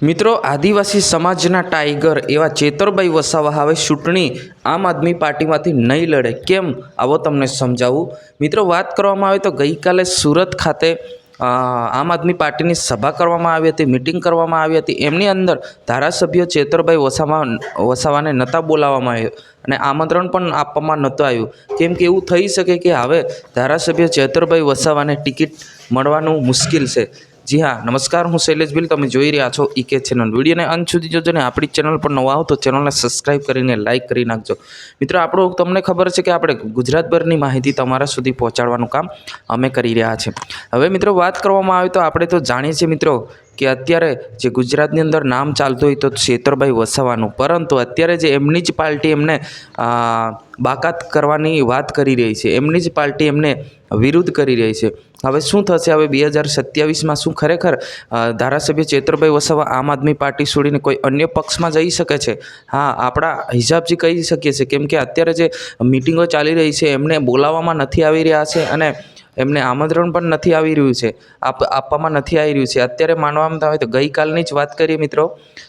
મિત્રો, આદિવાસી સમાજના ટાઈગર એવા ચેતરભાઈ વસાવા હવે ચૂંટણી આમ આદમી પાર્ટીમાંથી નહીં લડે. કેમ? આવો તમને સમજાવું. મિત્રો, વાત કરવામાં આવે તો ગઈકાલે સુરત ખાતે આમ આદમી પાર્ટીની સભા કરવામાં આવી હતી, મિટિંગ કરવામાં આવી હતી. એમની અંદર ધારાસભ્ય ચેતરભાઈ વસાવાને નહોતા બોલાવવામાં આવ્યો અને આમંત્રણ પણ આપવામાં નહોતું આવ્યું. કેમ કે એવું થઈ શકે કે હવે ધારાસભ્ય ચેતરભાઈ વસાવાને ટિકિટ મળવાનું મુશ્કેલ છે. જી હા, નમસ્કાર, હું શૈલેષ ભીલ. તમે જોઈ રહ્યા છો ઈકે ચેનલ. વિડીયોને અંત સુધી જોજો ને આપણી ચેનલ પર નવા આવો તો ચેનલને સબસ્ક્રાઈબ કરીને લાઇક કરી નાખજો. મિત્રો, આપણું તમને ખબર છે કે આપણે ગુજરાતભરની માહિતી તમારા સુધી પહોંચાડવાનું કામ અમે કરી રહ્યા છીએ. હવે મિત્રો, વાત કરવામાં આવે તો આપણે તો જાણીએ છીએ મિત્રો કે અત્યારે જે ગુજરાતની અંદર નામ ચાલતું હોય તો ચેતરભાઈ વસાવાનું, પરંતુ અત્યારે જે એમની જ પાર્ટી એમને બાકાત કરવાની વાત કરી રહી છે, એમની જ પાર્ટી એમને વિરુદ્ધ કરી રહી છે. હવે શું થશે? હવે 2027માં શું ખરેખર ધારાસભ્ય ચેતરભાઈ વસાવા આમ આદમી પાર્ટી છોડીને કોઈ અન્ય પક્ષમાં જઈ શકે છે? હા, આપણા હિસાબથી કહી શકીએ છીએ. કેમ કે અત્યારે જે મિટિંગો ચાલી રહી છે એમને બોલાવવામાં નથી આવી રહ્યા છે અને એમને આમંત્રણ પણ નથી આવી રહ્યું છે, આપવામાં નથી આવી રહ્યું છે. અત્યારે માનવામાં આવે તો ગઈકાલની જ વાત કરીએ મિત્રો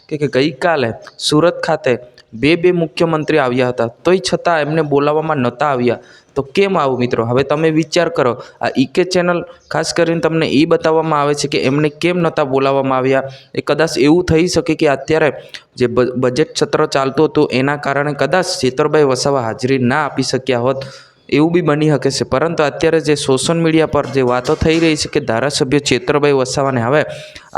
કે ગઈકાલે સુરત ખાતે બે મુખ્યમંત્રી આવ્યા હતા, તોય છતાં એમને બોલાવવામાં નહોતા આવ્યા. તો કેમ આવું મિત્રો? હવે તમે વિચાર કરો. આ ઈકે ચેનલ ખાસ કરીને તમને એ બતાવવામાં આવે છે કે એમને કેમ નહોતા બોલાવવામાં આવ્યા. એ કદાચ એવું થઈ શકે કે અત્યારે જે બજેટ સત્ર ચાલતું હતું એના કારણે કદાચ ચેતરભાઈ વસાવા હાજરી ના આપી શક્યા હોત, એવું બી બની શકે છે. પરંતુ અત્યારે જે સોશિયલ મીડિયા પર જે વાતો થઈ રહી છે કે ધારાસભ્ય ચેતરભાઈ વસાવાને હવે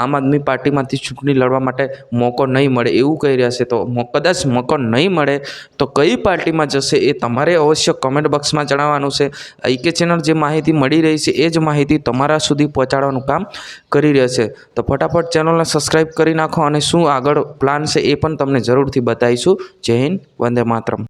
આમ આદમી પાર્ટીમાંથી ચૂંટણી લડવા માટે મોકો નહીં મળે એવું કહી રહ્યા છે. તો કદાચ મોકો નહીં મળે તો કઈ પાર્ટીમાં જશે એ તમારે અવશ્ય કમેન્ટ બોક્સમાં જણાવવાનું છે. ઈકે ચેનલ જે માહિતી મળી રહી છે એ જ માહિતી તમારા સુધી પહોંચાડવાનું કામ કરી રહ્યા છે. તો ફટાફટ ચેનલને સબસ્ક્રાઈબ કરી નાખો અને શું આગળ પ્લાન છે એ પણ તમને જરૂરથી બતાવીશું. જય હિન્દ, વંદે માતરમ.